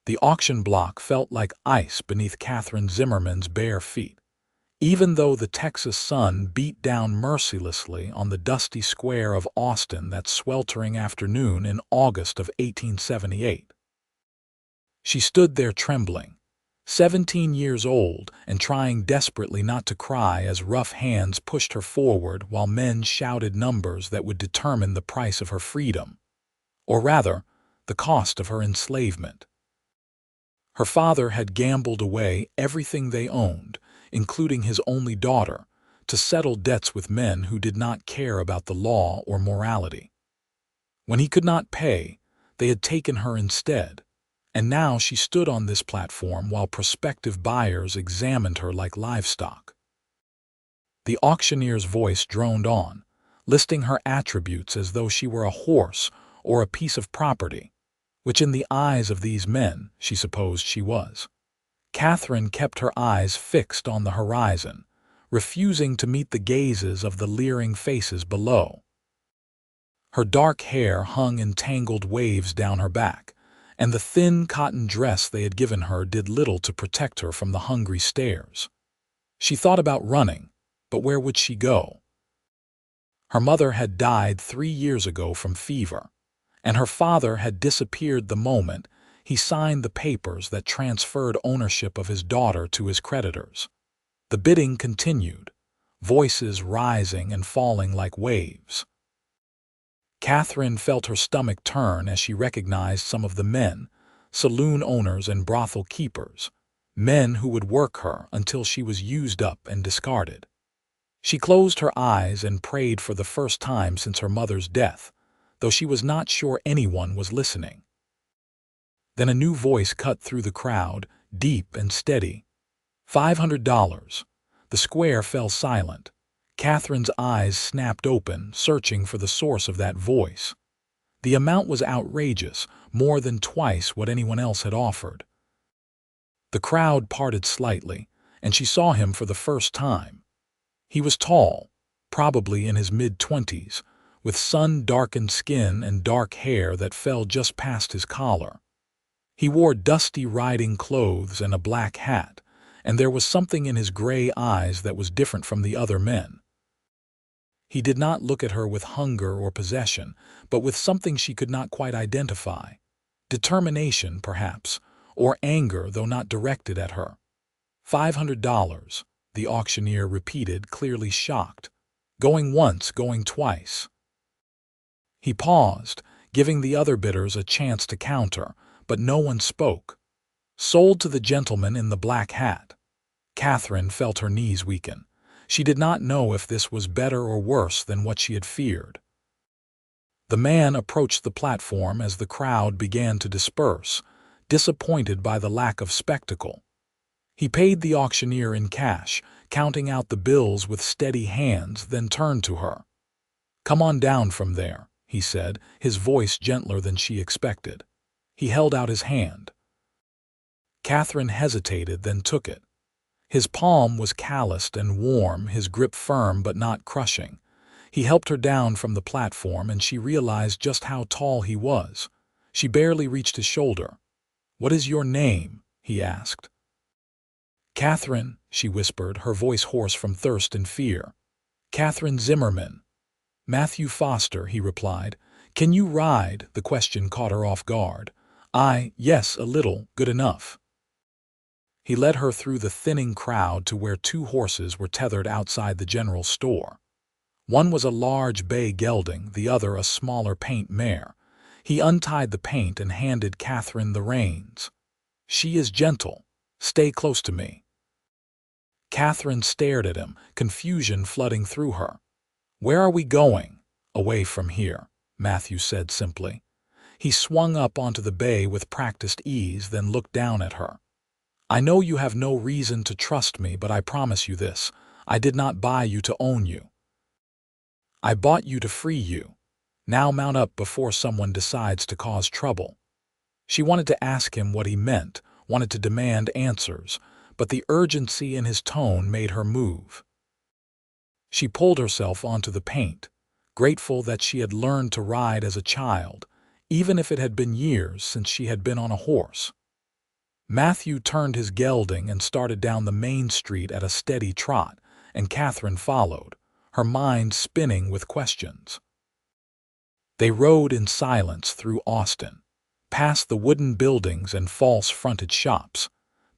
The auction block felt like ice beneath Katherine Zimmerman's bare feet. Even though the Texas sun beat down mercilessly on the dusty square of Austin that sweltering afternoon in August of 1878. She stood there trembling, 17 years old and trying desperately not to cry as rough hands pushed her forward while men shouted numbers that would determine the price of her freedom, or rather, the cost of her enslavement. Her father had gambled away everything they owned, including his only daughter, to settle debts with men who did not care about the law or morality. When he could not pay, they had taken her instead, and now she stood on this platform while prospective buyers examined her like livestock. The auctioneer's voice droned on, listing her attributes as though she were a horse or a piece of property, which in the eyes of these men she supposed she was. Katherine kept her eyes fixed on the horizon, refusing to meet the gazes of the leering faces below. Her dark hair hung in tangled waves down her back, and the thin cotton dress they had given her did little to protect her from the hungry stares. She thought about running, but where would she go? Her mother had died 3 years ago from fever, and her father had disappeared the moment he signed the papers that transferred ownership of his daughter to his creditors. The bidding continued, voices rising and falling like waves. Katherine felt her stomach turn as she recognized some of the men, saloon owners and brothel keepers, men who would work her until she was used up and discarded. She closed her eyes and prayed for the first time since her mother's death, though she was not sure anyone was listening. Then a new voice cut through the crowd, deep and steady. $500. The square fell silent. Katherine's eyes snapped open, searching for the source of that voice. The amount was outrageous, more than twice what anyone else had offered. The crowd parted slightly, and she saw him for the first time. He was tall, probably in his mid-20s, with sun-darkened skin and dark hair that fell just past his collar. He wore dusty riding clothes and a black hat, and there was something in his gray eyes that was different from the other men. He did not look at her with hunger or possession, but with something she could not quite identify. Determination, perhaps, or anger, though not directed at her. $500, the auctioneer repeated, clearly shocked. Going once, going twice. He paused, giving the other bidders a chance to counter, but no one spoke. Sold to the gentleman in the black hat. Katherine felt her knees weaken. She did not know if this was better or worse than what she had feared. The man approached the platform as the crowd began to disperse, disappointed by the lack of spectacle. He paid the auctioneer in cash, counting out the bills with steady hands, then turned to her. "Come on down from there," he said, his voice gentler than she expected. He held out his hand. Katherine hesitated, then took it. His palm was calloused and warm, his grip firm but not crushing. He helped her down from the platform, and she realized just how tall he was. She barely reached his shoulder. "What is your name?" he asked. "Katherine," she whispered, her voice hoarse from thirst and fear. "Katherine Zimmerman." "Matthew Foster," he replied. "Can you ride?" The question caught her off guard. Yes, a little, good enough." He led her through the thinning crowd to where 2 horses were tethered outside the general store. One was a large bay gelding, the other a smaller paint mare. He untied the paint and handed Katherine the reins. "She is gentle. Stay close to me." Katherine stared at him, confusion flooding through her. "Where are we going?" "Away from here," Matthew said simply. He swung up onto the bay with practiced ease, then looked down at her. "I know you have no reason to trust me, but I promise you this. I did not buy you to own you. I bought you to free you. Now mount up before someone decides to cause trouble." She wanted to ask him what he meant, wanted to demand answers, but the urgency in his tone made her move. She pulled herself onto the paint, grateful that she had learned to ride as a child, even if it had been years since she had been on a horse. Matthew turned his gelding and started down the main street at a steady trot, and Katherine followed, her mind spinning with questions. They rode in silence through Austin, past the wooden buildings and false-fronted shops,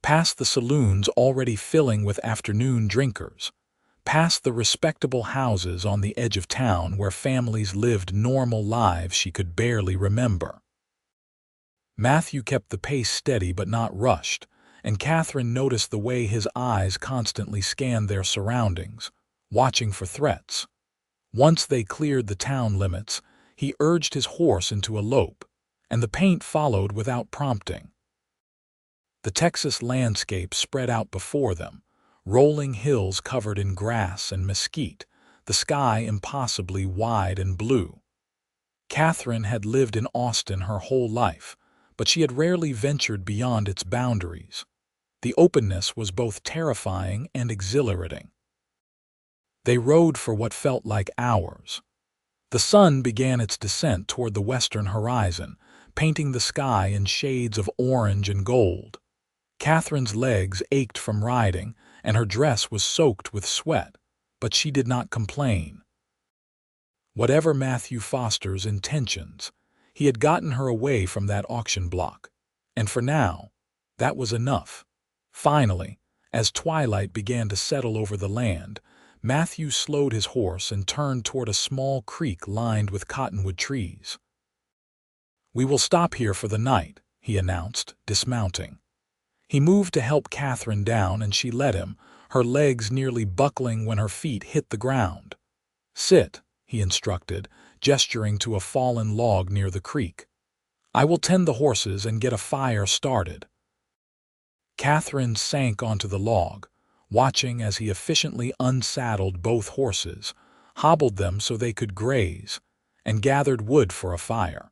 past the saloons already filling with afternoon drinkers, past the respectable houses on the edge of town where families lived normal lives she could barely remember. Matthew kept the pace steady but not rushed, and Katherine noticed the way his eyes constantly scanned their surroundings, watching for threats. Once they cleared the town limits, he urged his horse into a lope, and the paint followed without prompting. The Texas landscape spread out before them, rolling hills covered in grass and mesquite, the sky impossibly wide and blue. Katherine had lived in Austin her whole life, but she had rarely ventured beyond its boundaries. The openness was both terrifying and exhilarating. They rode for what felt like hours. The sun began its descent toward the western horizon, painting the sky in shades of orange and gold. Katherine's legs ached from riding, and her dress was soaked with sweat, but she did not complain. Whatever Matthew Foster's intentions, he had gotten her away from that auction block, and for now, that was enough. Finally, as twilight began to settle over the land, Matthew slowed his horse and turned toward a small creek lined with cottonwood trees. "We will stop here for the night," he announced, dismounting. He moved to help Katherine down, and she let him, her legs nearly buckling when her feet hit the ground. "Sit," he instructed, gesturing to a fallen log near the creek. "I will tend the horses and get a fire started." Katherine sank onto the log, watching as he efficiently unsaddled both horses, hobbled them so they could graze, and gathered wood for a fire.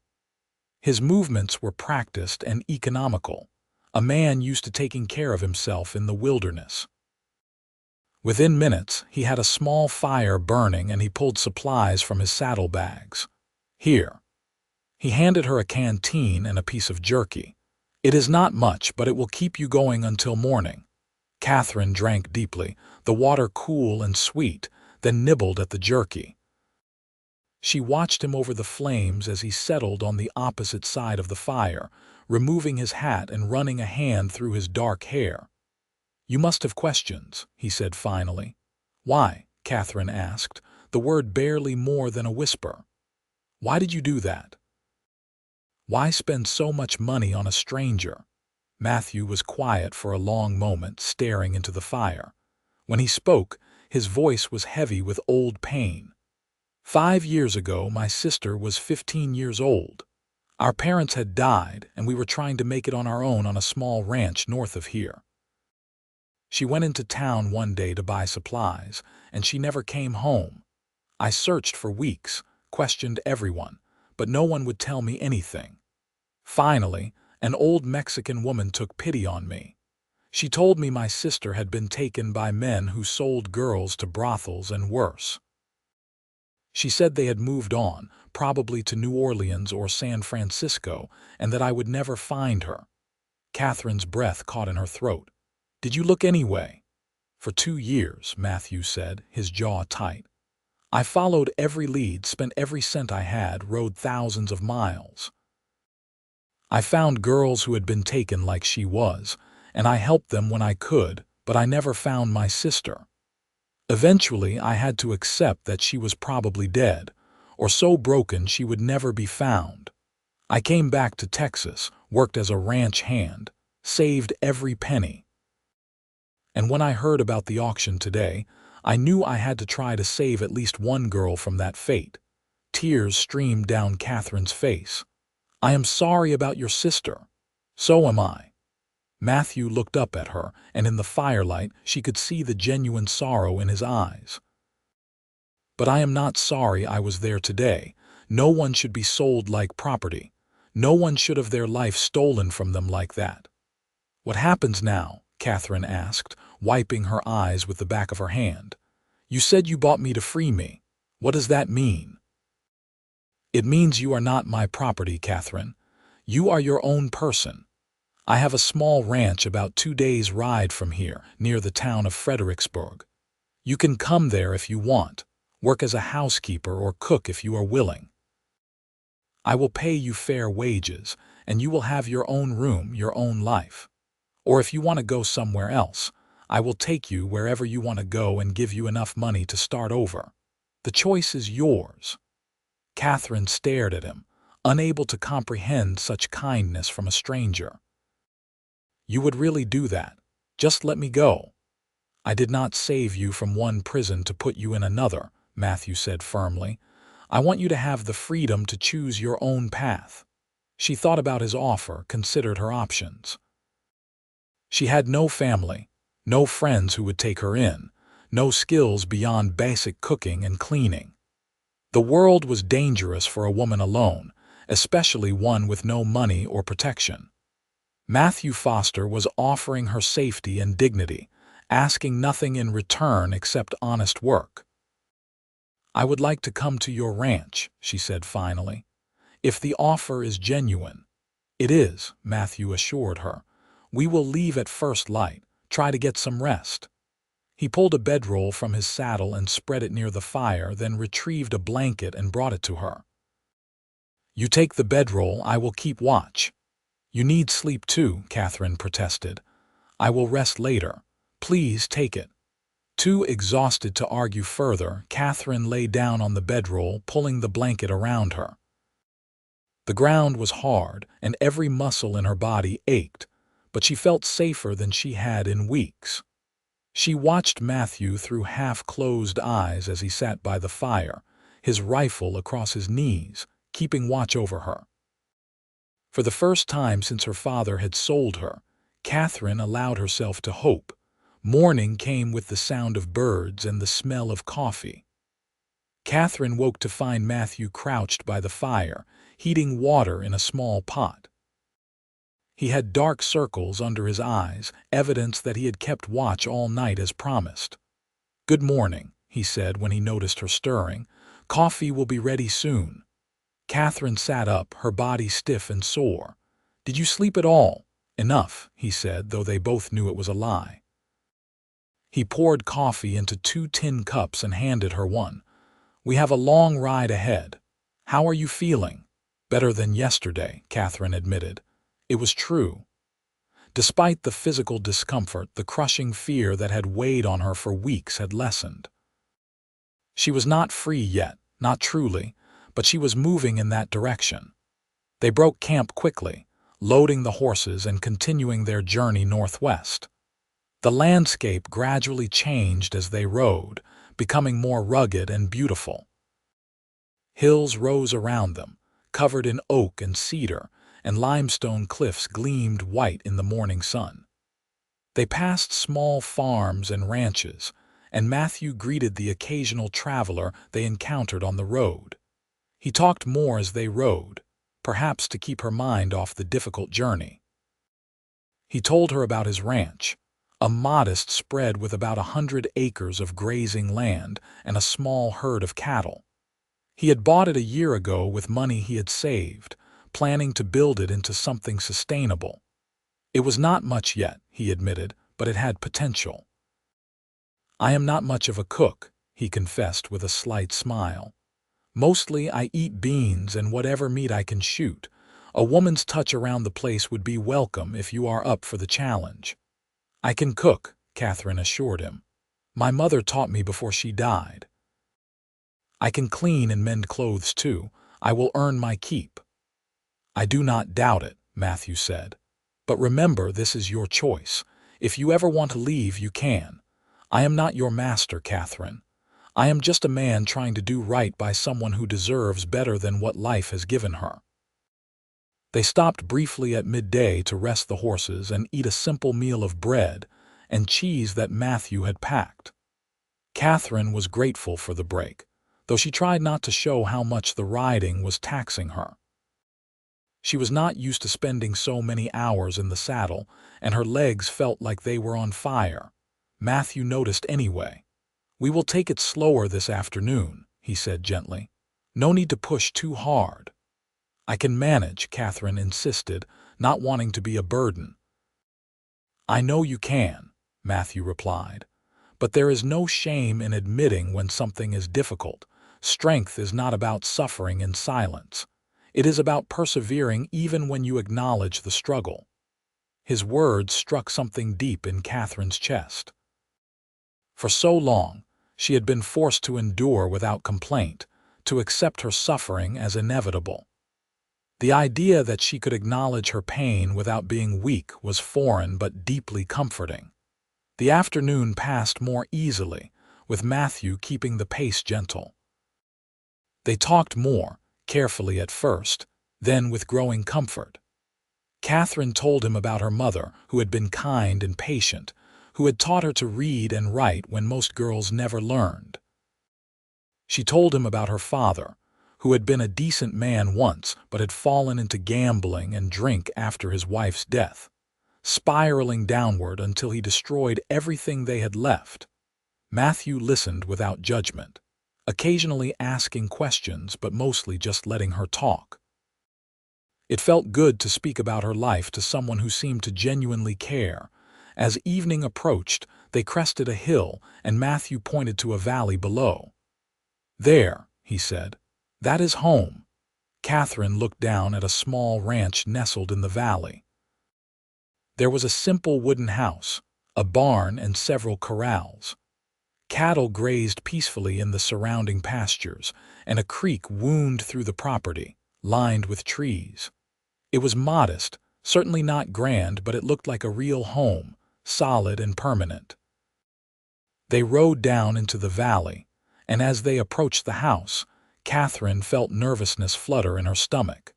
His movements were practiced and economical, a man used to taking care of himself in the wilderness. Within minutes, he had a small fire burning and he pulled supplies from his saddlebags. "Here." He handed her a canteen and a piece of jerky. "It is not much, but it will keep you going until morning." Katherine drank deeply, the water cool and sweet, then nibbled at the jerky. She watched him over the flames as he settled on the opposite side of the fire, removing his hat and running a hand through his dark hair. "You must have questions," he said finally. "Why?" Katherine asked, the word barely more than a whisper. "Why did you do that? Why spend so much money on a stranger?" Matthew was quiet for a long moment, staring into the fire. When he spoke, his voice was heavy with old pain. 5 years ago, my sister was 15 years old. Our parents had died, and we were trying to make it on our own on a small ranch north of here. She went into town one day to buy supplies, and she never came home. I searched for weeks, questioned everyone, but no one would tell me anything. Finally, an old Mexican woman took pity on me. She told me my sister had been taken by men who sold girls to brothels and worse. She said they had moved on, probably to New Orleans or San Francisco, and that I would never find her. Katherine's breath caught in her throat. "Did you look anyway?" "For 2 years," Matthew said, his jaw tight. "I followed every lead, spent every cent I had, rode thousands of miles. I found girls who had been taken like she was, and I helped them when I could, but I never found my sister. Eventually, I had to accept that she was probably dead, or so broken she would never be found. I came back to Texas, worked as a ranch hand, saved every penny. And when I heard about the auction today, I knew I had to try to save at least one girl from that fate." Tears streamed down Katherine's face. "I am sorry about your sister." "So am I." Matthew looked up at her, and in the firelight she could see the genuine sorrow in his eyes. "But I am not sorry I was there today. No one should be sold like property. No one should have their life stolen from them like that." "What happens now?" Katherine asked, wiping her eyes with the back of her hand. "You said you bought me to free me. What does that mean?" "It means you are not my property, Katherine. You are your own person. I have a small ranch about 2 days' ride from here, near the town of Fredericksburg. You can come there if you want, work as a housekeeper or cook if you are willing. I will pay you fair wages, and you will have your own room, your own life. Or if you want to go somewhere else, I will take you wherever you want to go and give you enough money to start over. The choice is yours." Katherine stared at him, unable to comprehend such kindness from a stranger. "You would really do that? Just let me go." "I did not save you from one prison to put you in another," Matthew said firmly. "I want you to have the freedom to choose your own path." She thought about his offer, considered her options. She had no family, no friends who would take her in, no skills beyond basic cooking and cleaning. The world was dangerous for a woman alone, especially one with no money or protection. Matthew Foster was offering her safety and dignity, asking nothing in return except honest work. "I would like to come to your ranch," she said finally. "If the offer is genuine." "It is," Matthew assured her. "We will leave at first light, try to get some rest." He pulled a bedroll from his saddle and spread it near the fire, then retrieved a blanket and brought it to her. "You take the bedroll, I will keep watch." "You need sleep too," Katherine protested. "I will rest later. Please take it." Too exhausted to argue further, Katherine lay down on the bedroll, pulling the blanket around her. The ground was hard, and every muscle in her body ached, but she felt safer than she had in weeks. She watched Matthew through half-closed eyes as he sat by the fire, his rifle across his knees, keeping watch over her. For the first time since her father had sold her, Katherine allowed herself to hope. Morning came with the sound of birds and the smell of coffee. Katherine woke to find Matthew crouched by the fire, heating water in a small pot. He had dark circles under his eyes, evidence that he had kept watch all night as promised. "Good morning," he said when he noticed her stirring. "Coffee will be ready soon." Katherine sat up, her body stiff and sore. "Did you sleep at all?" "Enough," he said, though they both knew it was a lie. He poured coffee into 2 tin cups and handed her one. "We have a long ride ahead. How are you feeling?" "Better than yesterday," Katherine admitted. It was true. Despite the physical discomfort, the crushing fear that had weighed on her for weeks had lessened. She was not free yet, not truly, but she was moving in that direction. They broke camp quickly, loading the horses and continuing their journey northwest. The landscape gradually changed as they rode, becoming more rugged and beautiful. Hills rose around them, covered in oak and cedar, and limestone cliffs gleamed white in the morning sun. They passed small farms and ranches, and Matthew greeted the occasional traveler they encountered on the road. He talked more as they rode, perhaps to keep her mind off the difficult journey. He told her about his ranch, a modest spread with about 100 acres of grazing land and a small herd of cattle. He had bought it a year ago with money he had saved, planning to build it into something sustainable. It was not much yet, he admitted, but it had potential. "I am not much of a cook," he confessed with a slight smile. "Mostly I eat beans and whatever meat I can shoot. A woman's touch around the place would be welcome if you are up for the challenge." "I can cook," Katherine assured him. "My mother taught me before she died." "I can clean and mend clothes too. I will earn my keep." "I do not doubt it," Matthew said. "But remember, this is your choice. If you ever want to leave, you can. I am not your master, Katherine. I am just a man trying to do right by someone who deserves better than what life has given her." They stopped briefly at midday to rest the horses and eat a simple meal of bread and cheese that Matthew had packed. Katherine was grateful for the break, though she tried not to show how much the riding was taxing her. She was not used to spending so many hours in the saddle, and her legs felt like they were on fire. Matthew noticed anyway. "We will take it slower this afternoon," he said gently. "No need to push too hard." "I can manage," Katherine insisted, not wanting to be a burden. "I know you can," Matthew replied, "but there is no shame in admitting when something is difficult. Strength is not about suffering in silence. It is about persevering even when you acknowledge the struggle." His words struck something deep in Catherine's chest. For so long, she had been forced to endure without complaint, to accept her suffering as inevitable. The idea that she could acknowledge her pain without being weak was foreign but deeply comforting. The afternoon passed more easily, with Matthew keeping the pace gentle. They talked more, carefully at first, then with growing comfort. Katherine told him about her mother, who had been kind and patient, who had taught her to read and write when most girls never learned. She told him about her father, who had been a decent man once but had fallen into gambling and drink after his wife's death, spiraling downward until he destroyed everything they had left. Matthew listened without judgment, occasionally asking questions but mostly just letting her talk. It felt good to speak about her life to someone who seemed to genuinely care. As evening approached, they crested a hill, and Matthew pointed to a valley below. "There," he said, "that is home." Katherine looked down at a small ranch nestled in the valley. There was a simple wooden house, a barn, and several corrals. Cattle grazed peacefully in the surrounding pastures, and a creek wound through the property, lined with trees. It was modest, certainly not grand, but it looked like a real home, solid and permanent. They rode down into the valley, and as they approached the house, Katherine felt nervousness flutter in her stomach.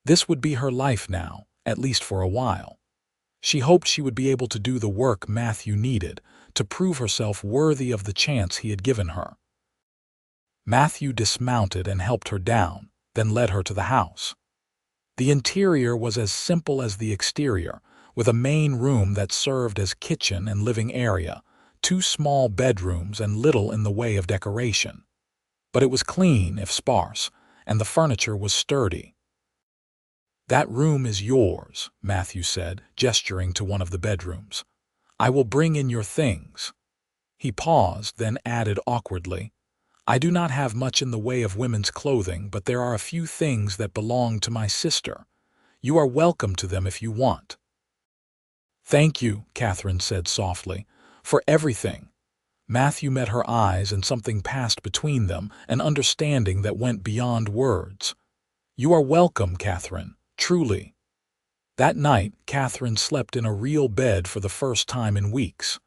This would be her life now, at least for a while. She hoped she would be able to do the work Matthew needed, to prove herself worthy of the chance he had given her. Matthew dismounted and helped her down, then led her to the house. The interior was as simple as the exterior, with a main room that served as kitchen and living area, 2 small bedrooms, and little in the way of decoration. But it was clean, if sparse, and the furniture was sturdy. "That room is yours," Matthew said, gesturing to one of the bedrooms. "I will bring in your things." He paused, then added awkwardly, "I do not have much in the way of women's clothing, but there are a few things that belong to my sister. You are welcome to them if you want." "Thank you," Katherine said softly, "for everything." Matthew met her eyes, and something passed between them, an understanding that went beyond words. "You are welcome, Katherine, truly." That night, Katherine slept in a real bed for the first time in weeks.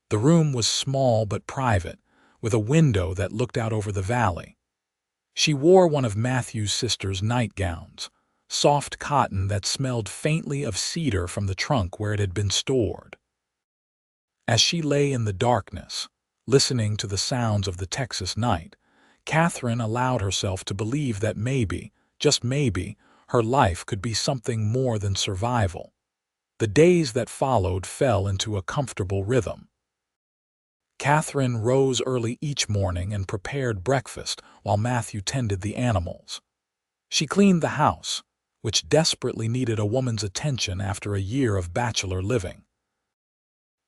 The room was small but private, with a window that looked out over the valley. She wore one of Matthew's sister's nightgowns, soft cotton that smelled faintly of cedar from the trunk where it had been stored. As she lay in the darkness, listening to the sounds of the Texas night, Katherine allowed herself to believe that maybe, just maybe, her life could be something more than survival. The days that followed fell into a comfortable rhythm. Katherine rose early each morning and prepared breakfast while Matthew tended the animals. She cleaned the house, which desperately needed a woman's attention after a year of bachelor living.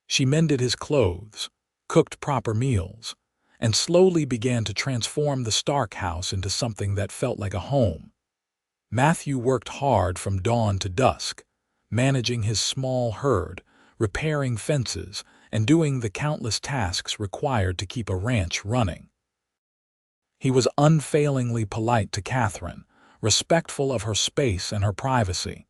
She mended his clothes, cooked proper meals, and slowly began to transform the Stark house into something that felt like a home. Matthew worked hard from dawn to dusk, managing his small herd, repairing fences, and doing the countless tasks required to keep a ranch running. He was unfailingly polite to Katherine, respectful of her space and her privacy.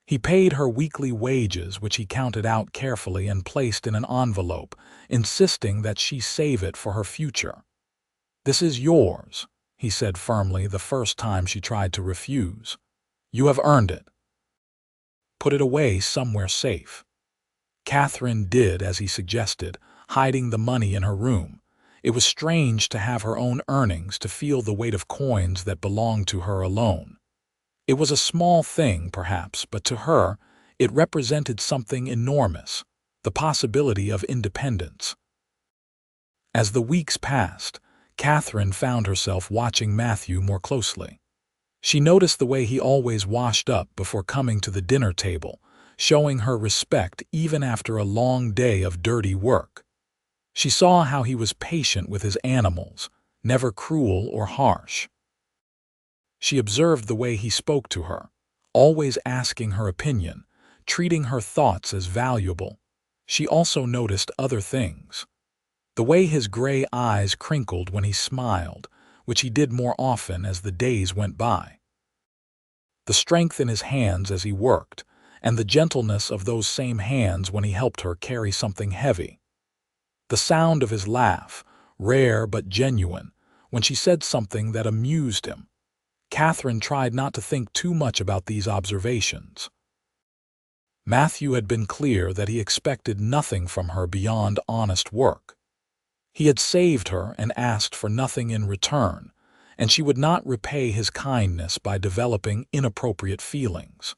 He paid her weekly wages, which he counted out carefully and placed in an envelope, insisting that she save it for her future. "This is yours," he said firmly the first time she tried to refuse. "You have earned it. Put it away somewhere safe." Katherine did as he suggested, hiding the money in her room. It was strange to have her own earnings, to feel the weight of coins that belonged to her alone. It was a small thing, perhaps, but to her, it represented something enormous, the possibility of independence. As the weeks passed, Katherine found herself watching Matthew more closely. She noticed the way he always washed up before coming to the dinner table, showing her respect even after a long day of dirty work. She saw how he was patient with his animals, never cruel or harsh. She observed the way he spoke to her, always asking her opinion, treating her thoughts as valuable. She also noticed other things. The way his gray eyes crinkled when he smiled, which he did more often as the days went by. The strength in his hands as he worked, and the gentleness of those same hands when he helped her carry something heavy. The sound of his laugh, rare but genuine, when she said something that amused him. Katherine tried not to think too much about these observations. Matthew had been clear that he expected nothing from her beyond honest work. He had saved her and asked for nothing in return, and she would not repay his kindness by developing inappropriate feelings.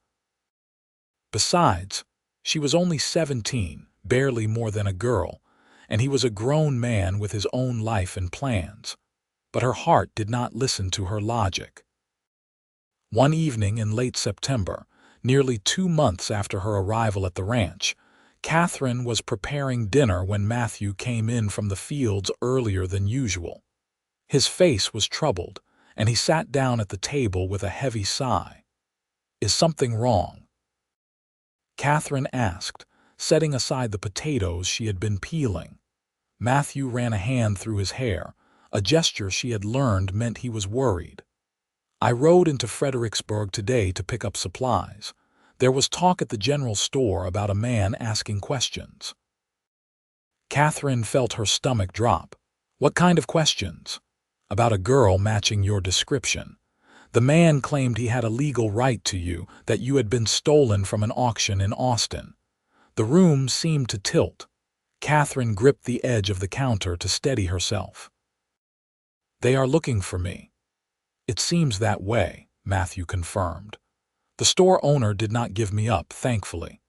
Besides, she was only 17, barely more than a girl, and he was a grown man with his own life and plans. But her heart did not listen to her logic. One evening in late September, nearly 2 months after her arrival at the ranch, Katherine was preparing dinner when Matthew came in from the fields earlier than usual. His face was troubled, and he sat down at the table with a heavy sigh. "Is something wrong?" Katherine asked, setting aside the potatoes she had been peeling. Matthew ran a hand through his hair, a gesture she had learned meant he was worried. "I rode into Fredericksburg today to pick up supplies. There was talk at the general store about a man asking questions." Katherine felt her stomach drop. "What kind of questions?" "About a girl matching your description. The man claimed he had a legal right to you, that you had been stolen from an auction in Austin." The room seemed to tilt. Katherine gripped the edge of the counter to steady herself. "They are looking for me." "It seems that way," Matthew confirmed. "The store owner did not give me up, thankfully.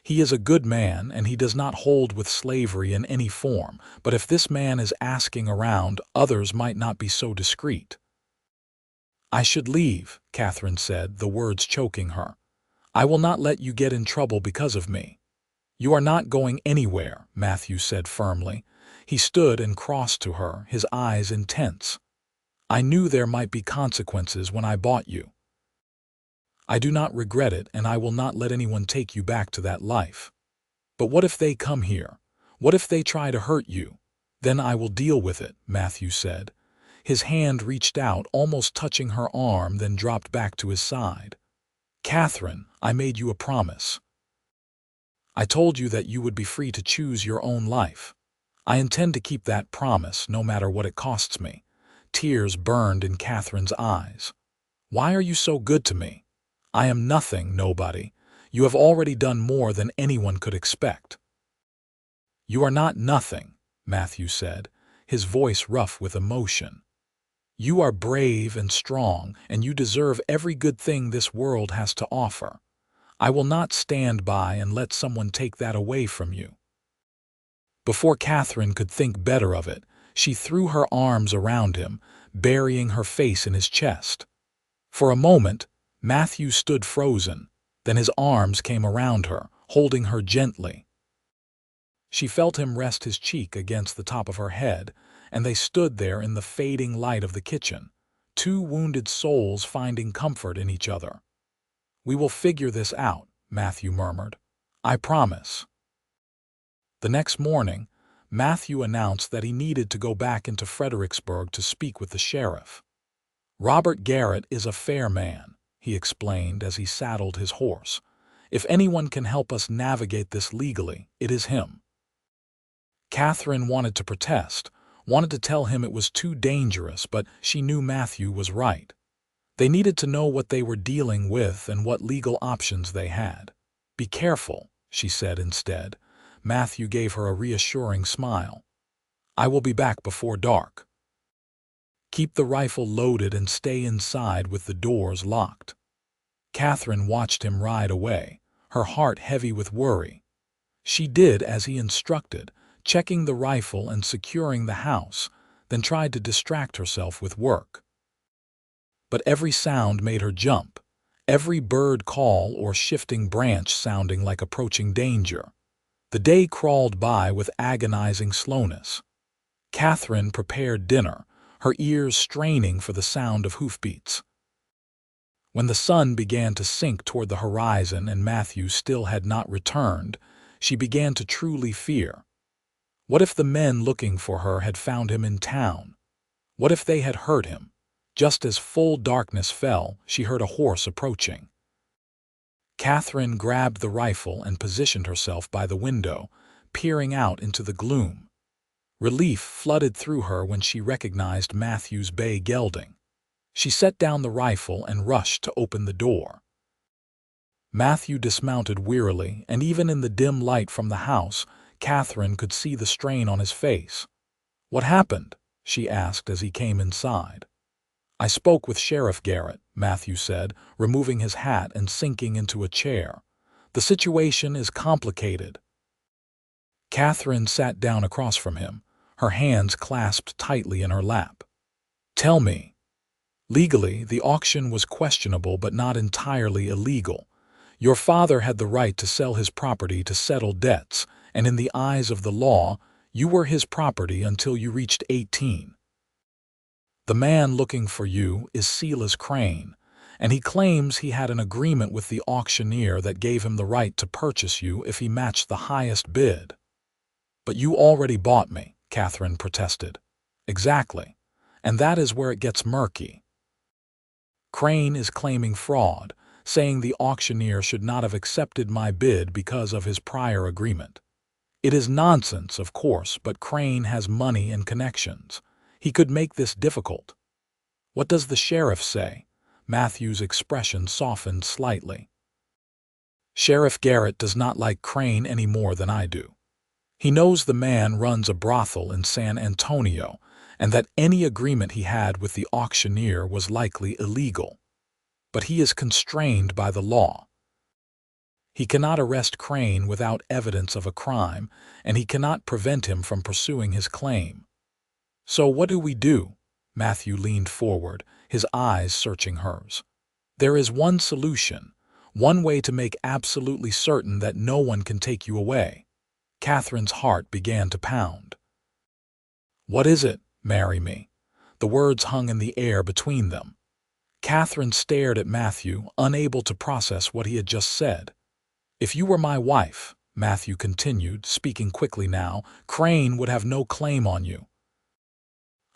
He is a good man, and he does not hold with slavery in any form, but if this man is asking around, others might not be so discreet." "I should leave," Katherine said, the words choking her. "I will not let you get in trouble because of me." "You are not going anywhere," Matthew said firmly. He stood and crossed to her, his eyes intense. "I knew there might be consequences when I bought you. I do not regret it, and I will not let anyone take you back to that life. But what if they come here? What if they try to hurt you? Then I will deal with it," Matthew said. His hand reached out, almost touching her arm, then dropped back to his side. "Katherine, I made you a promise. I told you that you would be free to choose your own life. I intend to keep that promise, no matter what it costs me." Tears burned in Katherine's eyes. "Why are you so good to me? I am nothing, nobody. You have already done more than anyone could expect." "You are not nothing," Matthew said, his voice rough with emotion. "You are brave and strong, and you deserve every good thing this world has to offer. I will not stand by and let someone take that away from you." Before Katherine could think better of it, she threw her arms around him, burying her face in his chest. For a moment, Matthew stood frozen, then his arms came around her, holding her gently. She felt him rest his cheek against the top of her head, and they stood there in the fading light of the kitchen, two wounded souls finding comfort in each other. "We will figure this out," Matthew murmured. "I promise." The next morning, Matthew announced that he needed to go back into Fredericksburg to speak with the sheriff. "Robert Garrett is a fair man," he explained as he saddled his horse. "If anyone can help us navigate this legally, it is him." Katherine wanted to protest, wanted to tell him it was too dangerous, but she knew Matthew was right. They needed to know what they were dealing with and what legal options they had. "Be careful," she said instead. Matthew gave her a reassuring smile. "I will be back before dark. Keep the rifle loaded and stay inside with the doors locked." Katherine watched him ride away, her heart heavy with worry. She did as he instructed, checking the rifle and securing the house, then tried to distract herself with work. But every sound made her jump, every bird call or shifting branch sounding like approaching danger. The day crawled by with agonizing slowness. Katherine prepared dinner, her ears straining for the sound of hoofbeats. When the sun began to sink toward the horizon and Matthew still had not returned, she began to truly fear. What if the men looking for her had found him in town? What if they had heard him? Just as full darkness fell, she heard a horse approaching. Katherine grabbed the rifle and positioned herself by the window, peering out into the gloom. Relief flooded through her when she recognized Matthew's bay gelding. She set down the rifle and rushed to open the door. Matthew dismounted wearily, and even in the dim light from the house, Katherine could see the strain on his face. "What happened?" she asked as he came inside. "I spoke with Sheriff Garrett," Matthew said, removing his hat and sinking into a chair. "The situation is complicated." Katherine sat down across from him, her hands clasped tightly in her lap. "Tell me." "Legally, the auction was questionable but not entirely illegal. Your father had the right to sell his property to settle debts, and in the eyes of the law, you were his property until you reached 18. The man looking for you is Silas Crane, and he claims he had an agreement with the auctioneer that gave him the right to purchase you if he matched the highest bid." "But you already bought me," Katherine protested. "Exactly, and that is where it gets murky. Crane is claiming fraud, saying the auctioneer should not have accepted my bid because of his prior agreement. It is nonsense, of course, but Crane has money and connections. He could make this difficult." "What does the sheriff say?" Matthew's expression softened slightly. "Sheriff Garrett does not like Crane any more than I do. He knows the man runs a brothel in San Antonio, and that any agreement he had with the auctioneer was likely illegal. But he is constrained by the law. He cannot arrest Crane without evidence of a crime, and he cannot prevent him from pursuing his claim. So what do we do?" Matthew leaned forward, his eyes searching hers. "There is one solution, one way to make absolutely certain that no one can take you away." Katherine's heart began to pound. "What is it? Marry me." The words hung in the air between them. Katherine stared at Matthew, unable to process what he had just said. "If you were my wife," Matthew continued, speaking quickly now, "Crane would have no claim on you.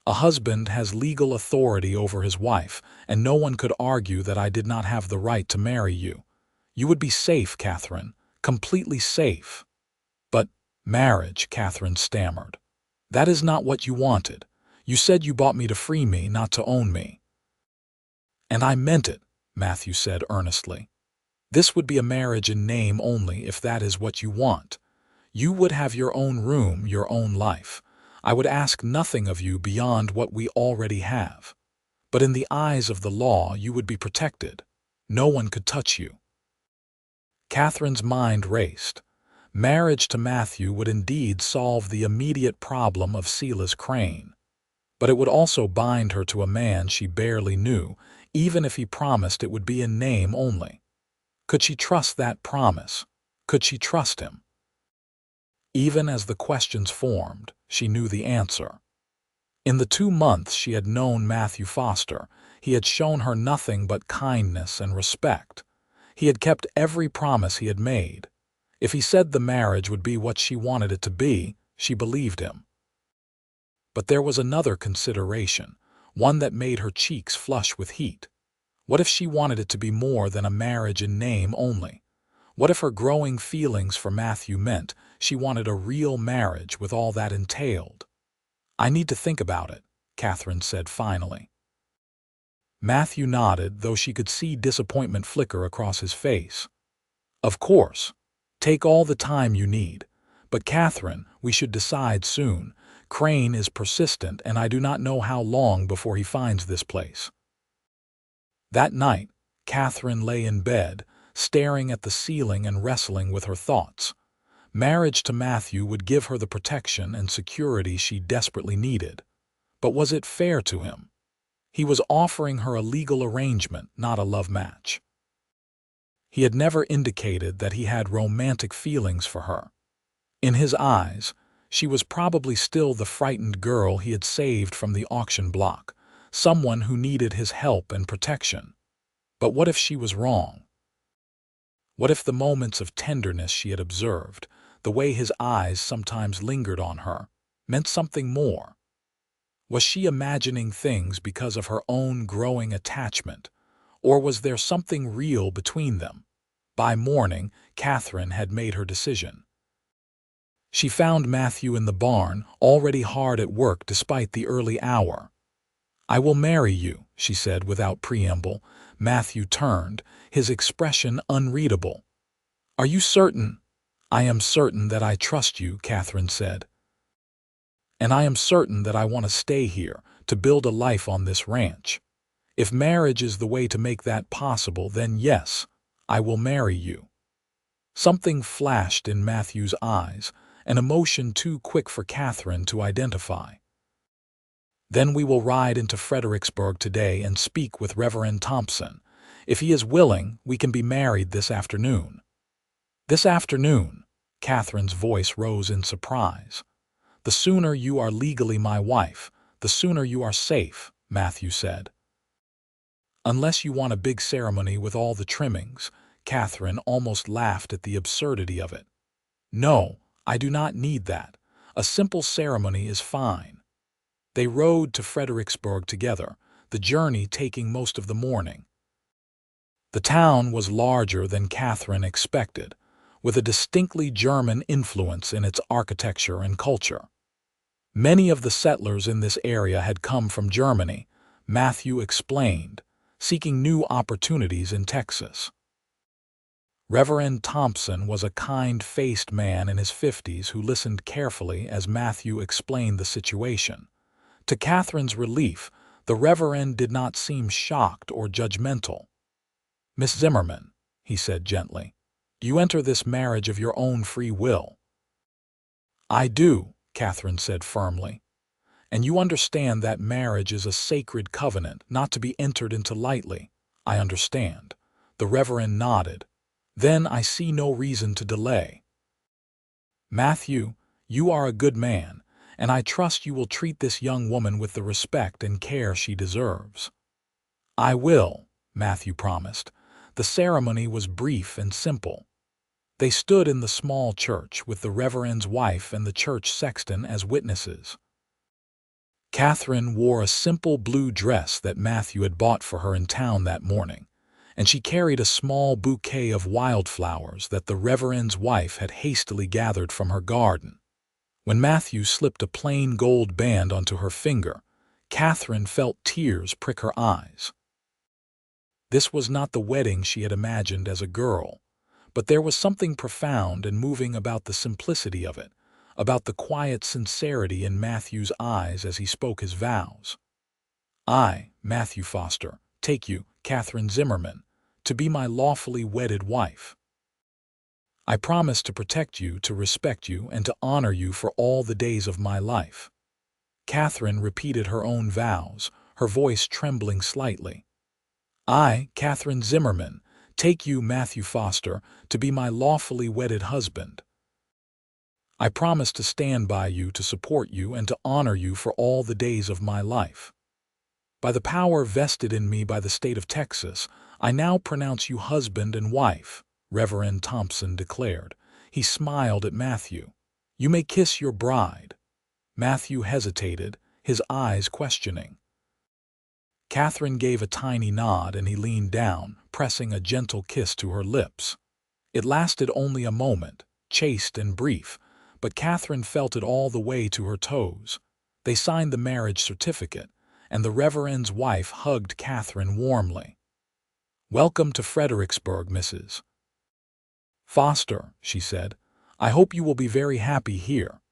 A husband has legal authority over his wife, and no one could argue that I did not have the right to marry you. You would be safe, Katherine, completely safe." "But marriage," Katherine stammered. "That is not what you wanted. You said you bought me to free me, not to own me." "And I meant it," Matthew said earnestly. "This would be a marriage in name only if that is what you want. You would have your own room, your own life. I would ask nothing of you beyond what we already have. But in the eyes of the law, you would be protected. No one could touch you." Katherine's mind raced. Marriage to Matthew would indeed solve the immediate problem of Silas Crane. But it would also bind her to a man she barely knew, even if he promised it would be in name only. Could she trust that promise? Could she trust him? Even as the questions formed, she knew the answer. In the 2 months she had known Matthew Foster, he had shown her nothing but kindness and respect. He had kept every promise he had made. If he said the marriage would be what she wanted it to be, she believed him. But there was another consideration, one that made her cheeks flush with heat. What if she wanted it to be more than a marriage in name only? What if her growing feelings for Matthew meant she wanted a real marriage with all that entailed? "I need to think about it," Katherine said finally. Matthew nodded, though she could see disappointment flicker across his face. "Of course. Take all the time you need. But Katherine, we should decide soon. Crane is persistent, and I do not know how long before he finds this place." That night, Katherine lay in bed, staring at the ceiling and wrestling with her thoughts. Marriage to Matthew would give her the protection and security she desperately needed. But was it fair to him? He was offering her a legal arrangement, not a love match. He had never indicated that he had romantic feelings for her. In his eyes, she was probably still the frightened girl he had saved from the auction block, someone who needed his help and protection. But what if she was wrong? What if the moments of tenderness she had observed, the way his eyes sometimes lingered on her, meant something more? Was she imagining things because of her own growing attachment, or was there something real between them? By morning, Katherine had made her decision. She found Matthew in the barn, already hard at work despite the early hour. "I will marry you," she said without preamble. Matthew turned, his expression unreadable. "Are you certain?" "I am certain that I trust you," Katherine said. "And I am certain that I want to stay here, to build a life on this ranch. If marriage is the way to make that possible, then yes, I will marry you." Something flashed in Matthew's eyes, an emotion too quick for Katherine to identify. "Then we will ride into Fredericksburg today and speak with Reverend Thompson. If he is willing, we can be married this afternoon." "This afternoon?" Katherine's voice rose in surprise. "The sooner you are legally my wife, the sooner you are safe," Matthew said. "Unless you want a big ceremony with all the trimmings," Katherine almost laughed at the absurdity of it. "No, I do not need that. A simple ceremony is fine." They rode to Fredericksburg together, the journey taking most of the morning. The town was larger than Katherine expected, with a distinctly German influence in its architecture and culture. Many of the settlers in this area had come from Germany, Matthew explained, seeking new opportunities in Texas. Reverend Thompson was a kind-faced man in his 50s who listened carefully as Matthew explained the situation. To Katherine's relief, the Reverend did not seem shocked or judgmental. "Miss Zimmerman," he said gently, "you enter this marriage of your own free will." "I do," Katherine said firmly. "And you understand that marriage is a sacred covenant, not to be entered into lightly." "I understand." The Reverend nodded. "Then I see no reason to delay. Matthew, you are a good man, and I trust you will treat this young woman with the respect and care she deserves." "I will," Matthew promised. The ceremony was brief and simple. They stood in the small church with the Reverend's wife and the church sexton as witnesses. Katherine wore a simple blue dress that Matthew had bought for her in town that morning, and she carried a small bouquet of wildflowers that the Reverend's wife had hastily gathered from her garden. When Matthew slipped a plain gold band onto her finger, Katherine felt tears prick her eyes. This was not the wedding she had imagined as a girl, but there was something profound and moving about the simplicity of it, about the quiet sincerity in Matthew's eyes as he spoke his vows. "I, Matthew Foster, take you, Katherine Zimmerman, to be my lawfully wedded wife. I promise to protect you, to respect you, and to honor you for all the days of my life." Katherine repeated her own vows, her voice trembling slightly. "I, Katherine Zimmerman, take you, Matthew Foster, to be my lawfully wedded husband. I promise to stand by you, to support you, and to honor you for all the days of my life. By the power vested in me by the state of Texas, I now pronounce you husband and wife," Reverend Thompson declared. He smiled at Matthew. "You may kiss your bride." Matthew hesitated, his eyes questioning. Katherine gave a tiny nod and he leaned down, pressing a gentle kiss to her lips. It lasted only a moment, chaste and brief, but Katherine felt it all the way to her toes. They signed the marriage certificate, and the Reverend's wife hugged Katherine warmly. "Welcome to Fredericksburg, Mrs. Foster," she said. "I hope you will be very happy here."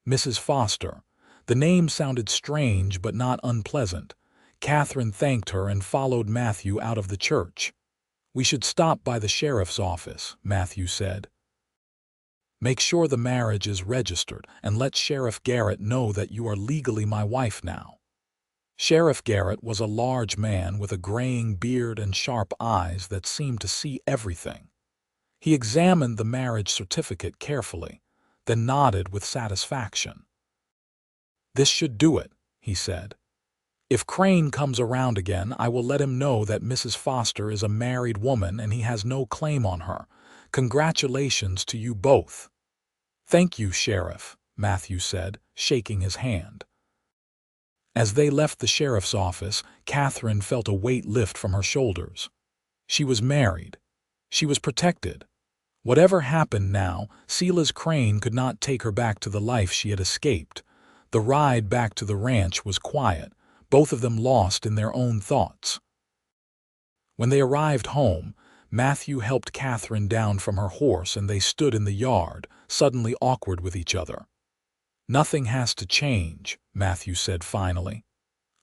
Mrs. Foster. The name sounded strange but not unpleasant. Katherine thanked her and followed Matthew out of the church. "We should stop by the sheriff's office," Matthew said. "Make sure the marriage is registered and let Sheriff Garrett know that you are legally my wife now." Sheriff Garrett was a large man with a graying beard and sharp eyes that seemed to see everything. He examined the marriage certificate carefully, then nodded with satisfaction. "This should do it," he said. "If Crane comes around again, I will let him know that Mrs. Foster is a married woman and he has no claim on her. Congratulations to you both." "Thank you, Sheriff," Matthew said, shaking his hand. As they left the sheriff's office, Katherine felt a weight lift from her shoulders. She was married. She was protected. Whatever happened now, Silas Crane could not take her back to the life she had escaped. The ride back to the ranch was quiet, both of them lost in their own thoughts. When they arrived home, Matthew helped Katherine down from her horse and they stood in the yard, suddenly awkward with each other. "Nothing has to change," Matthew said finally.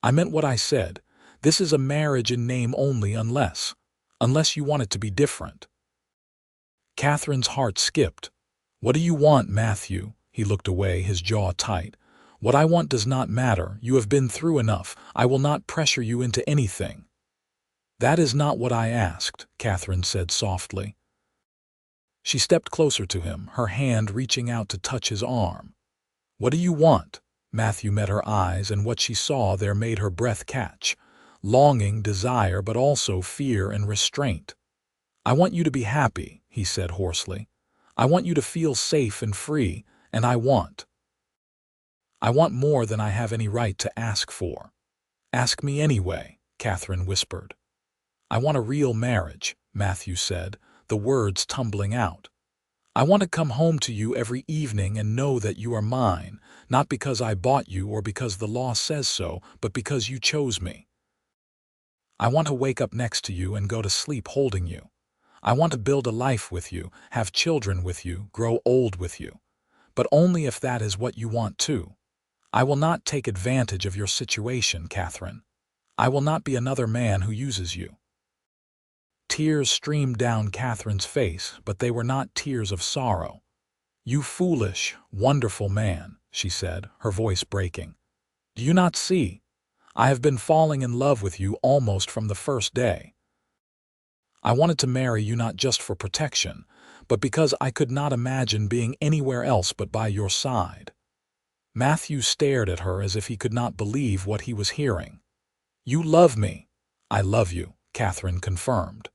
"I meant what I said. This is a marriage in name only unless you want it to be different." Katherine's heart skipped. "What do you want, Matthew?" He looked away, his jaw tight. "What I want does not matter. You have been through enough. I will not pressure you into anything." "That is not what I asked," Katherine said softly. She stepped closer to him, her hand reaching out to touch his arm. "What do you want?" Matthew met her eyes, and what she saw there made her breath catch. Longing, desire, but also fear and restraint. "I want you to be happy," he said hoarsely. "I want you to feel safe and free, and I want more than I have any right to ask for." "Ask me anyway," Katherine whispered. "I want a real marriage," Matthew said, the words tumbling out. "I want to come home to you every evening and know that you are mine, not because I bought you or because the law says so, but because you chose me. I want to wake up next to you and go to sleep holding you. I want to build a life with you, have children with you, grow old with you. But only if that is what you want too. I will not take advantage of your situation, Katherine. I will not be another man who uses you." Tears streamed down Katherine's face, but they were not tears of sorrow. "You foolish, wonderful man," she said, her voice breaking. "Do you not see? I have been falling in love with you almost from the first day. I wanted to marry you not just for protection, but because I could not imagine being anywhere else but by your side." Matthew stared at her as if he could not believe what he was hearing. "You love me." "I love you," Katherine confirmed.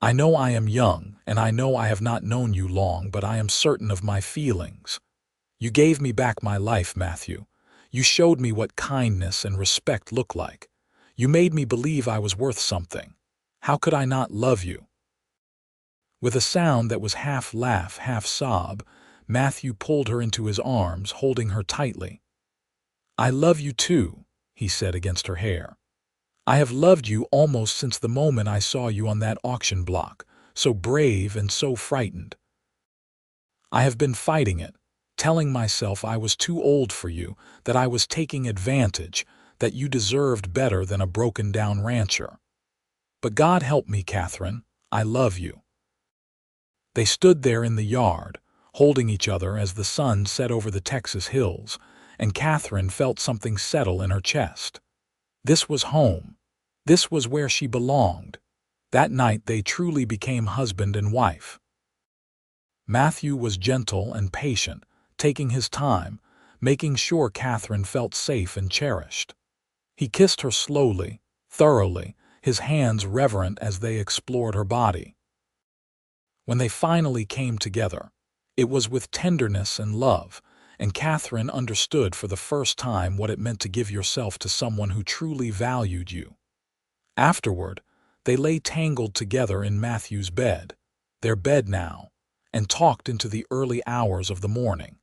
"I know I am young, and I know I have not known you long, but I am certain of my feelings. You gave me back my life, Matthew. You showed me what kindness and respect look like. You made me believe I was worth something. How could I not love you?" With a sound that was half laugh, half sob, Matthew pulled her into his arms, holding her tightly. "I love you too," he said against her hair. "I have loved you almost since the moment I saw you on that auction block, so brave and so frightened. I have been fighting it, telling myself I was too old for you, that I was taking advantage, that you deserved better than a broken-down rancher. But God help me, Katherine, I love you." They stood there in the yard, holding each other as the sun set over the Texas hills, and Katherine felt something settle in her chest. This was home. This was where she belonged. That night they truly became husband and wife. Matthew was gentle and patient, taking his time, making sure Katherine felt safe and cherished. He kissed her slowly, thoroughly, his hands reverent as they explored her body. When they finally came together, it was with tenderness and love, and Katherine understood for the first time what it meant to give yourself to someone who truly valued you. Afterward, they lay tangled together in Matthew's bed, their bed now, and talked into the early hours of the morning.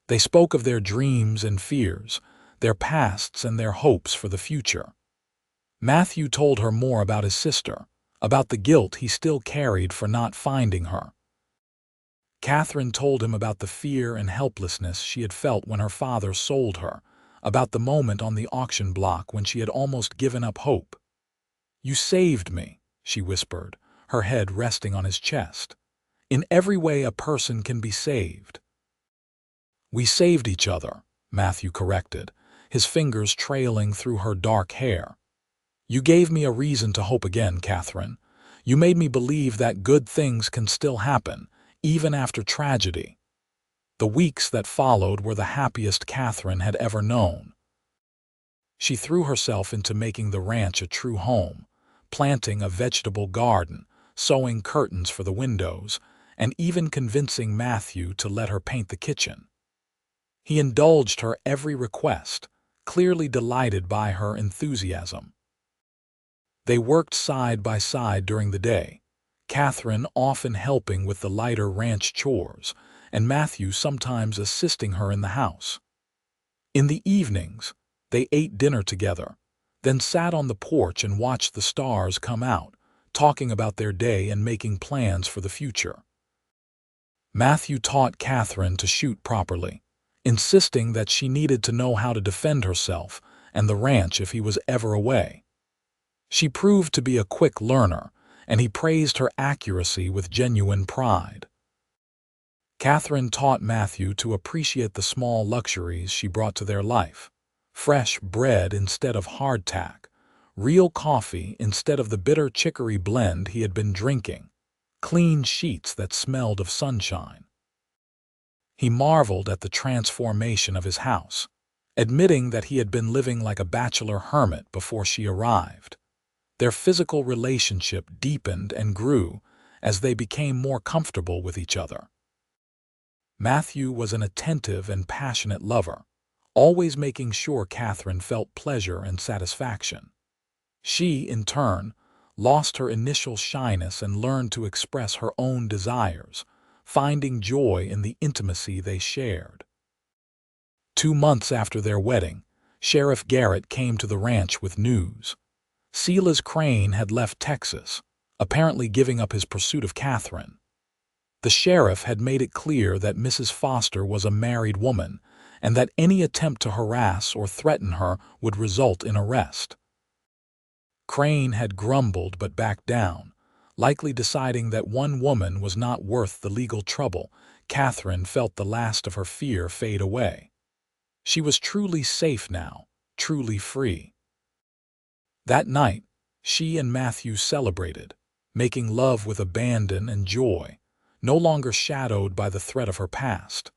They spoke of their dreams and fears, their pasts and their hopes for the future. Matthew told her more about his sister, about the guilt he still carried for not finding her. Katherine told him about the fear and helplessness she had felt when her father sold her, about the moment on the auction block when she had almost given up hope. "You saved me," she whispered, her head resting on his chest. "In every way a person can be saved." "We saved each other," Matthew corrected, his fingers trailing through her dark hair. "You gave me a reason to hope again, Katherine. You made me believe that good things can still happen, even after tragedy." The weeks that followed were the happiest Katherine had ever known. She threw herself into making the ranch a true home, planting a vegetable garden, sewing curtains for the windows, and even convincing Matthew to let her paint the kitchen. He indulged her every request, clearly delighted by her enthusiasm. They worked side by side during the day, Katherine often helping with the lighter ranch chores, and Matthew sometimes assisting her in the house. In the evenings, they ate dinner together, then sat on the porch and watched the stars come out, talking about their day and making plans for the future. Matthew taught Katherine to shoot properly, insisting that she needed to know how to defend herself and the ranch if he was ever away. She proved to be a quick learner, and he praised her accuracy with genuine pride. Katherine taught Matthew to appreciate the small luxuries she brought to their life: fresh bread instead of hardtack, real coffee instead of the bitter chicory blend he had been drinking, clean sheets that smelled of sunshine. He marveled at the transformation of his house, admitting that he had been living like a bachelor hermit before she arrived. Their physical relationship deepened and grew as they became more comfortable with each other. Matthew was an attentive and passionate lover, always making sure Katherine felt pleasure and satisfaction. She, in turn, lost her initial shyness and learned to express her own desires, finding joy in the intimacy they shared. 2 months after their wedding, Sheriff Garrett came to the ranch with news. Silas Crane had left Texas, apparently giving up his pursuit of Katherine. The sheriff had made it clear that Mrs. Foster was a married woman and that any attempt to harass or threaten her would result in arrest. Crane had grumbled but backed down, likely deciding that one woman was not worth the legal trouble. Katherine felt the last of her fear fade away. She was truly safe now, truly free. That night, she and Matthew celebrated, making love with abandon and joy, no longer shadowed by the threat of her past.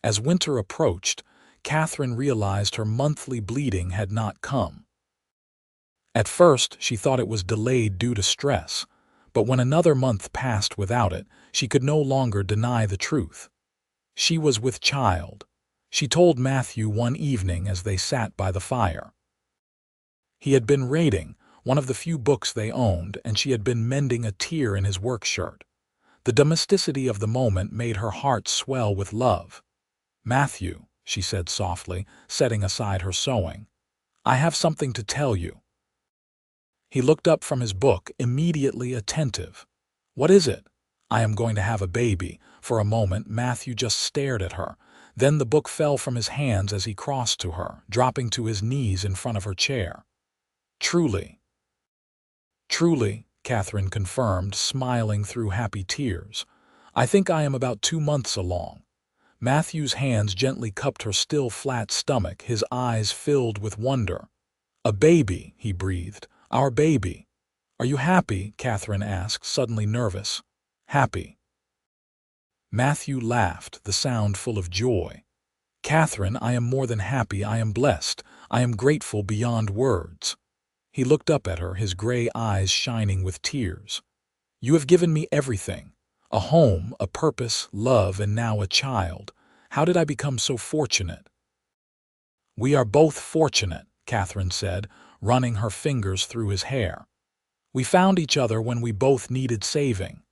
As winter approached, Katherine realized her monthly bleeding had not come. At first, she thought it was delayed due to stress, but when another month passed without it, she could no longer deny the truth. She was with child, she told Matthew one evening as they sat by the fire. He had been reading one of the few books they owned, and she had been mending a tear in his work shirt. The domesticity of the moment made her heart swell with love. "Matthew," she said softly, setting aside her sewing, "I have something to tell you." He looked up from his book, immediately attentive. "What is it?" "I am going to have a baby." For a moment, Matthew just stared at her. Then the book fell from his hands as he crossed to her, dropping to his knees in front of her chair. "Truly." "Truly," Katherine confirmed, smiling through happy tears. "I think I am about 2 months along." Matthew's hands gently cupped her still flat stomach, his eyes filled with wonder. "A baby," he breathed. "Our baby." "Are you happy?" Katherine asked, suddenly nervous. "Happy." Matthew laughed, the sound full of joy. "Katherine, I am more than happy. I am blessed. I am grateful beyond words." He looked up at her, his gray eyes shining with tears. "You have given me everything. A home, a purpose, love, and now a child. How did I become so fortunate?" "We are both fortunate," Katherine said, running her fingers through his hair. "We found each other when we both needed saving."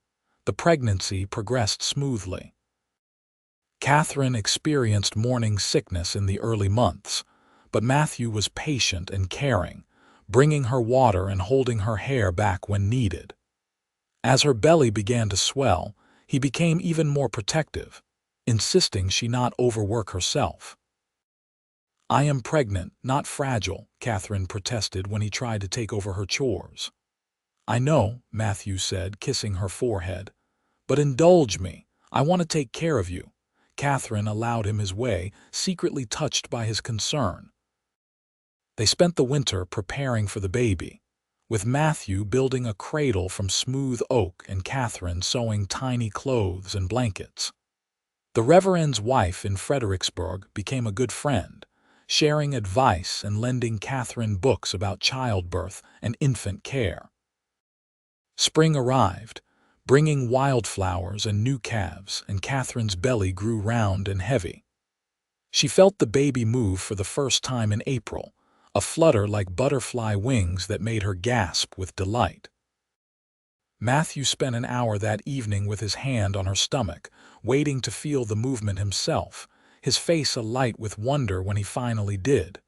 The pregnancy progressed smoothly. Katherine experienced morning sickness in the early months, but Matthew was patient and caring, bringing her water and holding her hair back when needed. As her belly began to swell, he became even more protective, insisting she not overwork herself. "I am pregnant, not fragile," Katherine protested when he tried to take over her chores. "I know," Matthew said, kissing her forehead. "But indulge me. I want to take care of you." Katherine allowed him his way, secretly touched by his concern. They spent the winter preparing for the baby, with Matthew building a cradle from smooth oak and Katherine sewing tiny clothes and blankets. The Reverend's wife in Fredericksburg became a good friend, sharing advice and lending Katherine books about childbirth and infant care. Spring arrived, bringing wildflowers and new calves, and Katherine's belly grew round and heavy. She felt the baby move for the first time in April, a flutter like butterfly wings that made her gasp with delight. Matthew spent an hour that evening with his hand on her stomach, waiting to feel the movement himself, his face alight with wonder when he finally did.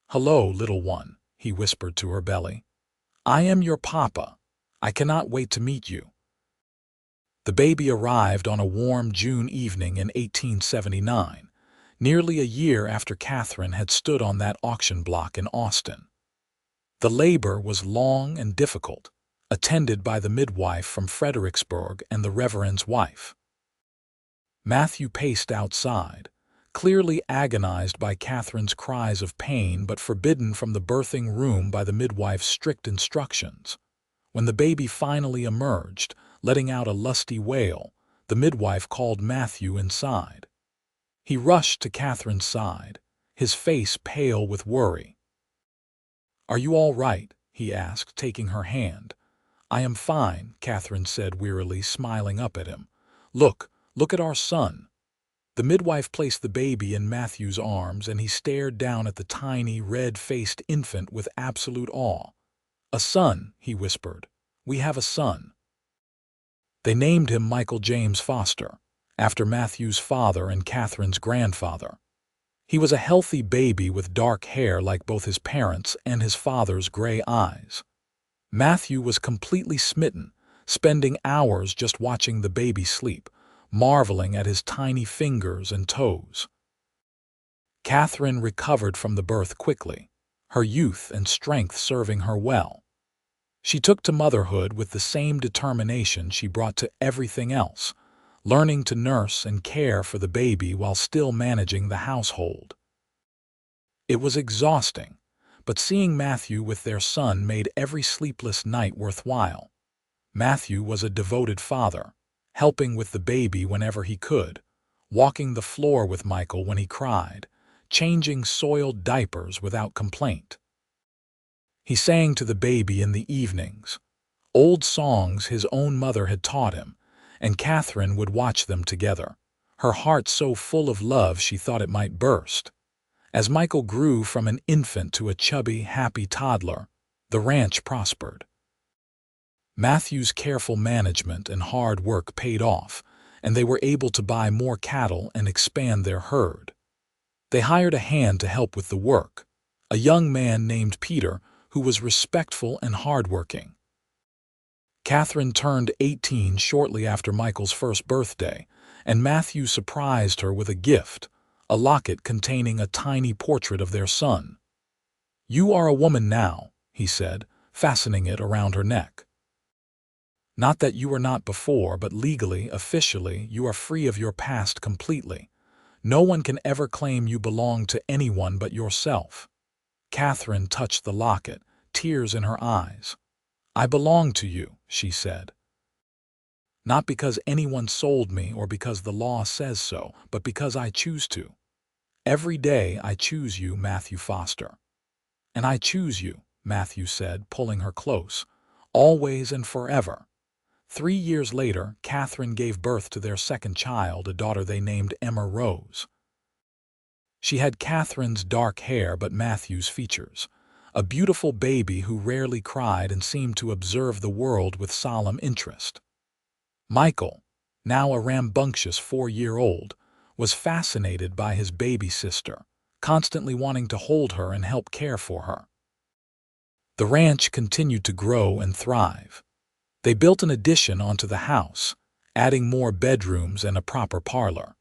"Hello, little one," he whispered to her belly. "I am your papa. I cannot wait to meet you." The baby arrived on a warm June evening in 1879, nearly a year after Katherine had stood on that auction block in Austin. The labor was long and difficult, attended by the midwife from Fredericksburg and the Reverend's wife. Matthew paced outside, clearly agonized by Katherine's cries of pain but forbidden from the birthing room by the midwife's strict instructions. When the baby finally emerged, letting out a lusty wail, the midwife called Matthew inside. He rushed to Katherine's side, his face pale with worry. "Are you all right?" he asked, taking her hand. "I am fine," Katherine said wearily, smiling up at him. Look at our son." The midwife placed the baby in Matthew's arms, and he stared down at the tiny, red-faced infant with absolute awe. "A son," he whispered. "We have a son." They named him Michael James Foster, after Matthew's father and Katherine's grandfather. He was a healthy baby with dark hair like both his parents and his father's gray eyes. Matthew was completely smitten, spending hours just watching the baby sleep, marveling at his tiny fingers and toes. Katherine recovered from the birth quickly, her youth and strength serving her well. She took to motherhood with the same determination she brought to everything else, learning to nurse and care for the baby while still managing the household. It was exhausting, but seeing Matthew with their son made every sleepless night worthwhile. Matthew was a devoted father, helping with the baby whenever he could, walking the floor with Michael when he cried, changing soiled diapers without complaint. He sang to the baby in the evenings, old songs his own mother had taught him, and Katherine would watch them together, her heart so full of love she thought it might burst. As Michael grew from an infant to a chubby, happy toddler, the ranch prospered. Matthew's careful management and hard work paid off, and they were able to buy more cattle and expand their herd. They hired a hand to help with the work, a young man named Peter who was respectful and hardworking. Katherine turned 18 shortly after Michael's first birthday, and Matthew surprised her with a gift, a locket containing a tiny portrait of their son. "You are a woman now," he said, fastening it around her neck. "Not that you were not before, but legally, officially, you are free of your past completely. No one can ever claim you belong to anyone but yourself." Katherine touched the locket, tears in her eyes. "I belong to you," she said. "Not because anyone sold me or because the law says so, but because I choose to. Every day I choose you, Matthew Foster." "And I choose you," Matthew said, pulling her close, "always and forever." 3 years later, Katherine gave birth to their second child, a daughter they named Emma Rose. She had Katherine's dark hair but Matthew's features, a beautiful baby who rarely cried and seemed to observe the world with solemn interest. Michael, now a rambunctious 4-year-old, was fascinated by his baby sister, constantly wanting to hold her and help care for her. The ranch continued to grow and thrive. They built an addition onto the house, adding more bedrooms and a proper parlor.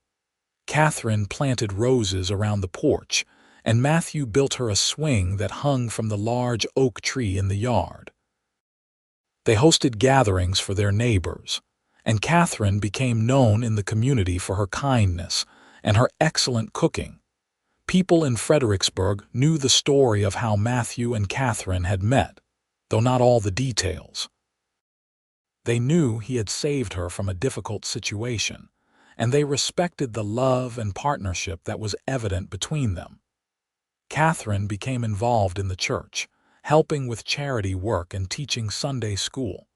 Katherine planted roses around the porch, and Matthew built her a swing that hung from the large oak tree in the yard. They hosted gatherings for their neighbors, and Katherine became known in the community for her kindness and her excellent cooking. People in Fredericksburg knew the story of how Matthew and Katherine had met, though not all the details. They knew he had saved her from a difficult situation, and they respected the love and partnership that was evident between them. Katherine became involved in the church, helping with charity work and teaching Sunday school.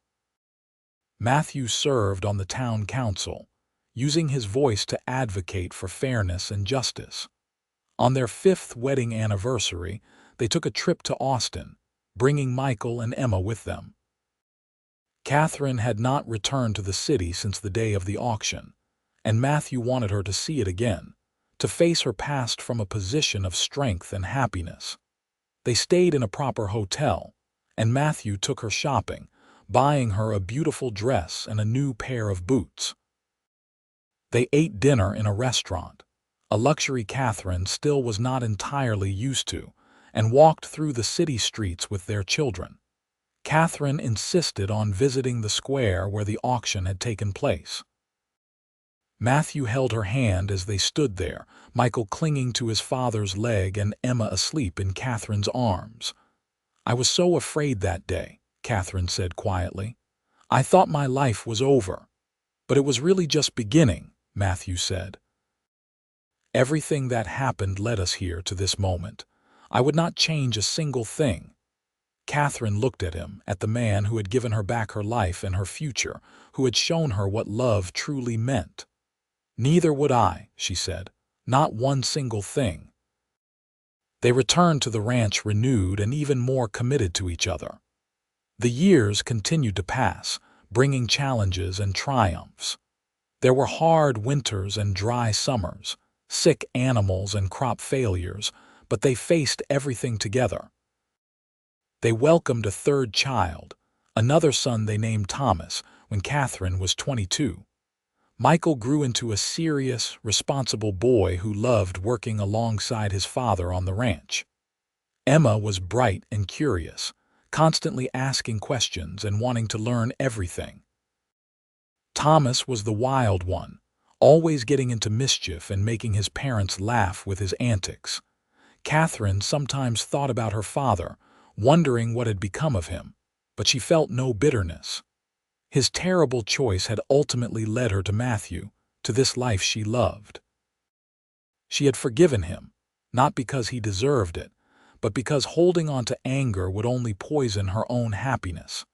Matthew served on the town council, using his voice to advocate for fairness and justice. On their 5th wedding anniversary, they took a trip to Austin, bringing Michael and Emma with them. Katherine had not returned to the city since the day of the auction, and Matthew wanted her to see it again, to face her past from a position of strength and happiness. They stayed in a proper hotel, and Matthew took her shopping, buying her a beautiful dress and a new pair of boots. They ate dinner in a restaurant, a luxury Katherine still was not entirely used to, and walked through the city streets with their children. Katherine insisted on visiting the square where the auction had taken place. Matthew held her hand as they stood there, Michael clinging to his father's leg and Emma asleep in Katherine's arms. "I was so afraid that day," Katherine said quietly. "I thought my life was over. But it was really just beginning," Matthew said. "Everything that happened led us here to this moment. I would not change a single thing." Katherine looked at him, at the man who had given her back her life and her future, who had shown her what love truly meant. "Neither would I," she said. "Not one single thing." They returned to the ranch renewed and even more committed to each other. The years continued to pass, bringing challenges and triumphs. There were hard winters and dry summers, sick animals and crop failures, but they faced everything together. They welcomed a 3rd child, another son they named Thomas, when Katherine was 22. Michael grew into a serious, responsible boy who loved working alongside his father on the ranch. Emma was bright and curious, constantly asking questions and wanting to learn everything. Thomas was the wild one, always getting into mischief and making his parents laugh with his antics. Katherine sometimes thought about her father, wondering what had become of him, but she felt no bitterness. His terrible choice had ultimately led her to Matthew, to this life she loved. She had forgiven him, not because he deserved it, but because holding on to anger would only poison her own happiness.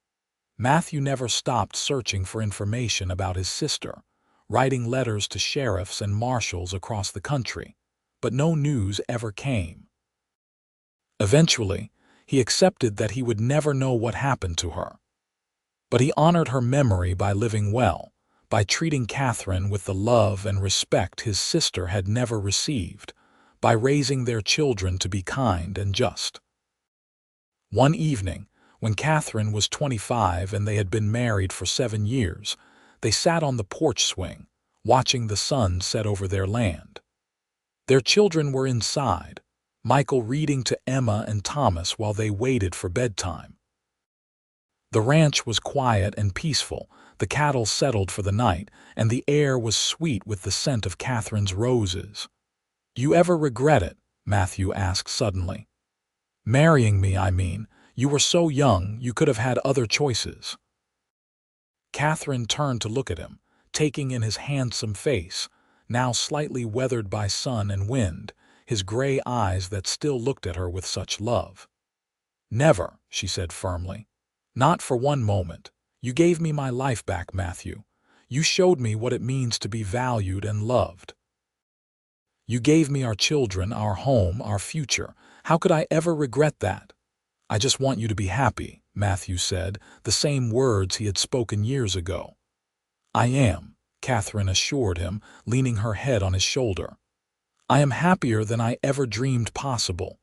Matthew never stopped searching for information about his sister, writing letters to sheriffs and marshals across the country, but no news ever came. Eventually, he accepted that he would never know what happened to her. But he honored her memory by living well, by treating Katherine with the love and respect his sister had never received, by raising their children to be kind and just. One evening, when Katherine was 25 and they had been married for 7 years, they sat on the porch swing, watching the sun set over their land. Their children were inside, Michael reading to Emma and Thomas while they waited for bedtime. The ranch was quiet and peaceful, the cattle settled for the night, and the air was sweet with the scent of Katherine's roses. "You ever regret it?" Matthew asked suddenly. "Marrying me, I mean. You were so young, you could have had other choices." Katherine turned to look at him, taking in his handsome face, now slightly weathered by sun and wind, his gray eyes that still looked at her with such love. "Never," she said firmly. "Not for one moment. You gave me my life back, Matthew. You showed me what it means to be valued and loved. You gave me our children, our home, our future. How could I ever regret that?" "I just want you to be happy," Matthew said, the same words he had spoken years ago. "I am," Katherine assured him, leaning her head on his shoulder. "I am happier than I ever dreamed possible."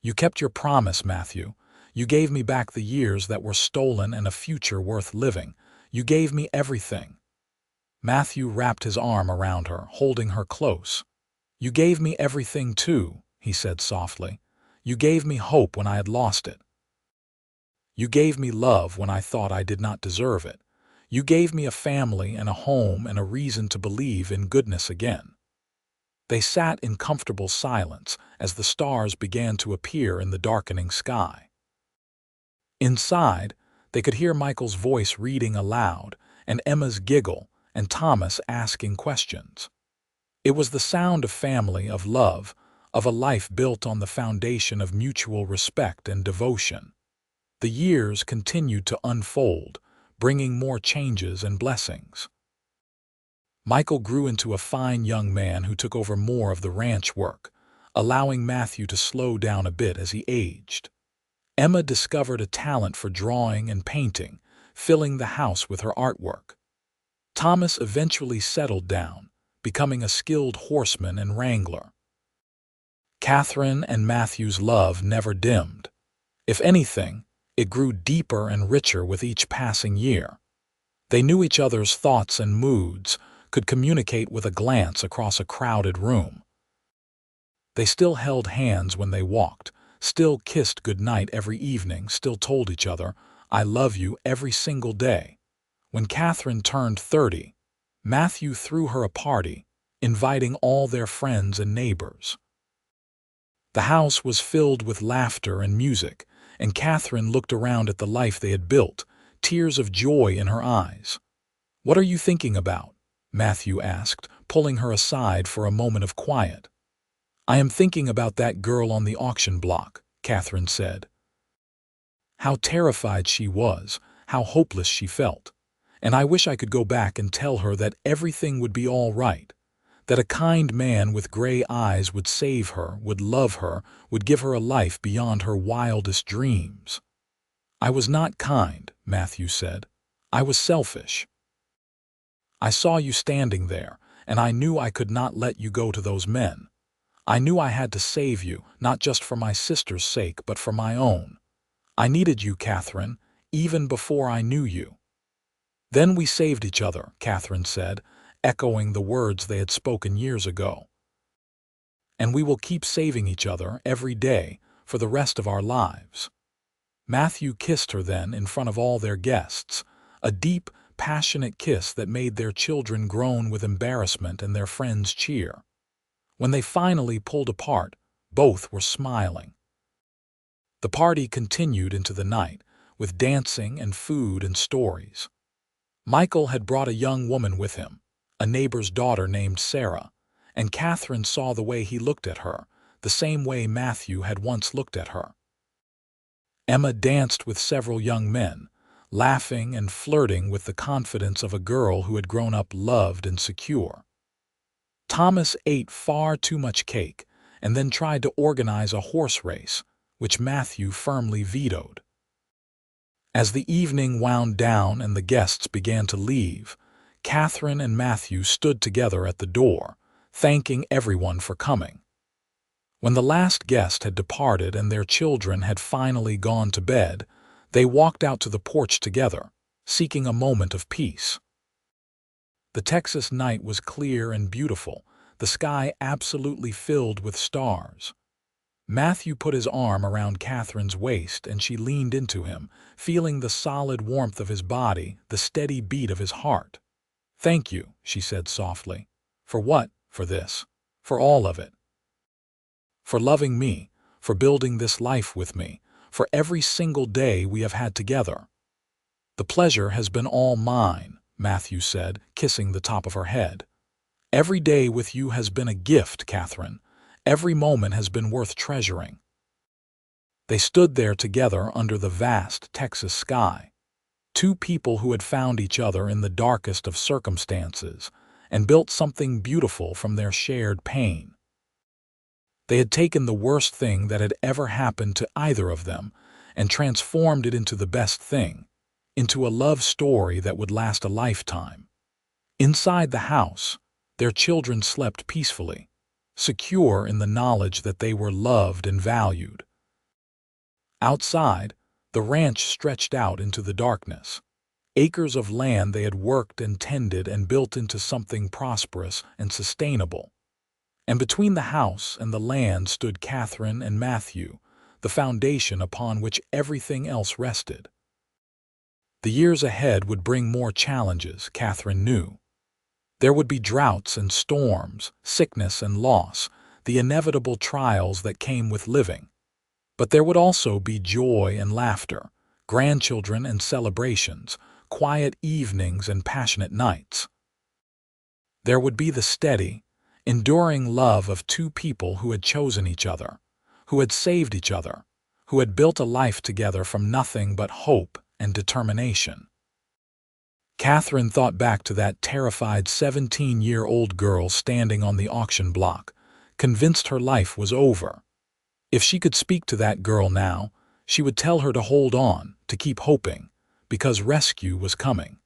"You kept your promise, Matthew. You gave me back the years that were stolen and a future worth living. You gave me everything." Matthew wrapped his arm around her, holding her close. "You gave me everything too," he said softly. "You gave me hope when I had lost it. You gave me love when I thought I did not deserve it. You gave me a family and a home and a reason to believe in goodness again." They sat in comfortable silence as the stars began to appear in the darkening sky. Inside, they could hear Michael's voice reading aloud, and Emma's giggle, and Thomas asking questions. It was the sound of family, of love, of a life built on the foundation of mutual respect and devotion. The years continued to unfold, bringing more changes and blessings. Michael grew into a fine young man who took over more of the ranch work, allowing Matthew to slow down a bit as he aged. Emma discovered a talent for drawing and painting, filling the house with her artwork. Thomas eventually settled down, becoming a skilled horseman and wrangler. Katherine and Matthew's love never dimmed. If anything, it grew deeper and richer with each passing year. They knew each other's thoughts and moods, could communicate with a glance across a crowded room. They still held hands when they walked, still kissed goodnight every evening, still told each other, "I love you," every single day. When Katherine turned 30, Matthew threw her a party, inviting all their friends and neighbors. The house was filled with laughter and music, and Katherine looked around at the life they had built, tears of joy in her eyes. "What are you thinking about?" Matthew asked, pulling her aside for a moment of quiet. "I am thinking about that girl on the auction block," Katherine said. How terrified she was, how hopeless she felt. And I wish I could go back and tell her that everything would be all right, that a kind man with gray eyes would save her, would love her, would give her a life beyond her wildest dreams. "I was not kind," Matthew said. "I was selfish. I saw you standing there, and I knew I could not let you go to those men. I knew I had to save you, not just for my sister's sake, but for my own. I needed you, Katherine, even before I knew you." "Then we saved each other," Katherine said, echoing the words they had spoken years ago. "And we will keep saving each other every day for the rest of our lives." Matthew kissed her then in front of all their guests, a deep, passionate kiss that made their children groan with embarrassment and their friends cheer. When they finally pulled apart, both were smiling. The party continued into the night, with dancing and food and stories. Michael had brought a young woman with him, a neighbor's daughter named Sarah, and Katherine saw the way he looked at her, the same way Matthew had once looked at her. Emma danced with several young men, laughing and flirting with the confidence of a girl who had grown up loved and secure. Thomas ate far too much cake and then tried to organize a horse race, which Matthew firmly vetoed. As the evening wound down and the guests began to leave, Katherine and Matthew stood together at the door, thanking everyone for coming. When the last guest had departed and their children had finally gone to bed, they walked out to the porch together, seeking a moment of peace. The Texas night was clear and beautiful, the sky absolutely filled with stars. Matthew put his arm around Katherine's waist and she leaned into him, feeling the solid warmth of his body, the steady beat of his heart. "Thank you," she said softly. "For what? For this. For all of it. For loving me, for building this life with me, for every single day we have had together." "The pleasure has been all mine," Matthew said, kissing the top of her head. "Every day with you has been a gift, Katherine. Every moment has been worth treasuring." They stood there together under the vast Texas sky, two people who had found each other in the darkest of circumstances and built something beautiful from their shared pain. They had taken the worst thing that had ever happened to either of them and transformed it into the best thing, into a love story that would last a lifetime. Inside the house, their children slept peacefully, secure in the knowledge that they were loved and valued. Outside, the ranch stretched out into the darkness. Acres of land they had worked and tended and built into something prosperous and sustainable. And between the house and the land stood Katherine and Matthew, the foundation upon which everything else rested. The years ahead would bring more challenges, Katherine knew. There would be droughts and storms, sickness and loss, the inevitable trials that came with living. But there would also be joy and laughter, grandchildren and celebrations, quiet evenings and passionate nights. There would be the steady, enduring love of two people who had chosen each other, who had saved each other, who had built a life together from nothing but hope and determination. Katherine thought back to that terrified 17-year-old girl standing on the auction block, convinced her life was over. If she could speak to that girl now, she would tell her to hold on, to keep hoping, because rescue was coming.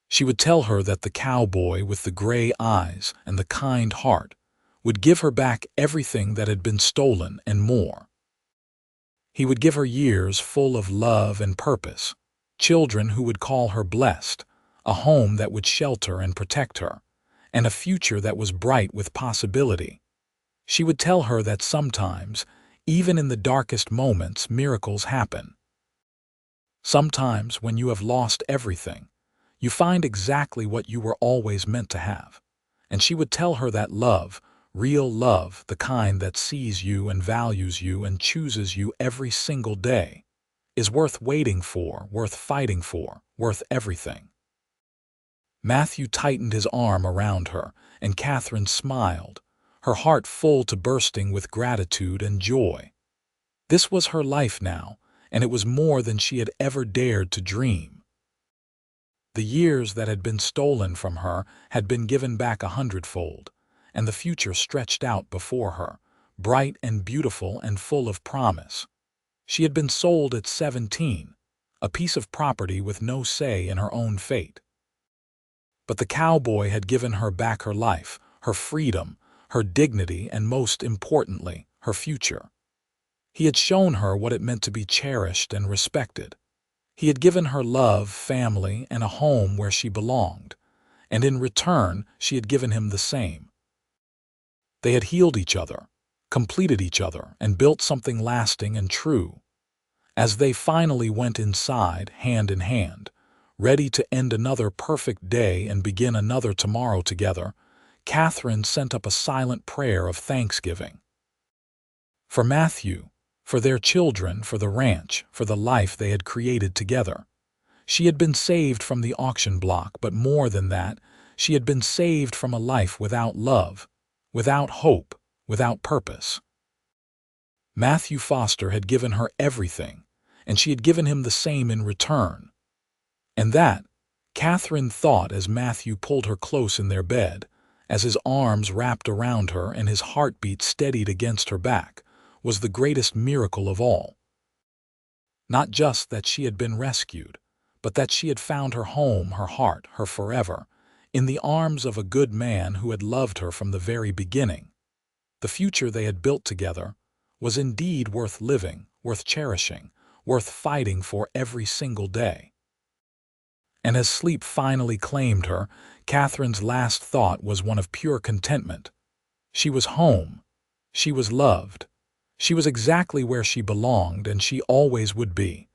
She would tell her that the cowboy with the gray eyes and the kind heart would give her back everything that had been stolen and more. He would give her years full of love and purpose, children who would call her blessed, a home that would shelter and protect her, and a future that was bright with possibility. She would tell her that sometimes, even in the darkest moments, miracles happen. Sometimes, when you have lost everything, you find exactly what you were always meant to have. And she would tell her that love, real love, the kind that sees you and values you and chooses you every single day, is worth waiting for, worth fighting for, worth everything. Matthew tightened his arm around her, and Katherine smiled, her heart full to bursting with gratitude and joy. This was her life now, and it was more than she had ever dared to dream. The years that had been stolen from her had been given back 100-fold, and the future stretched out before her, bright and beautiful and full of promise. She had been sold at 17, a piece of property with no say in her own fate. But the cowboy had given her back her life, her freedom, her dignity, and most importantly, her future. He had shown her what it meant to be cherished and respected. He had given her love, family, and a home where she belonged, and in return she had given him the same. They had healed each other, completed each other, and built something lasting and true. As they finally went inside, hand in hand, ready to end another perfect day and begin another tomorrow together, Katherine sent up a silent prayer of thanksgiving. For Matthew, for their children, for the ranch, for the life they had created together. She had been saved from the auction block, but more than that, she had been saved from a life without love, without hope, without purpose. Matthew Foster had given her everything, and she had given him the same in return. And that, Katherine thought as Matthew pulled her close in their bed, as his arms wrapped around her and his heartbeat steadied against her back, was the greatest miracle of all. Not just that she had been rescued, but that she had found her home, her heart, her forever, in the arms of a good man who had loved her from the very beginning. The future they had built together was indeed worth living, worth cherishing, worth fighting for every single day. And as sleep finally claimed her, Katherine's last thought was one of pure contentment. She was home. She was loved. She was exactly where she belonged, and she always would be.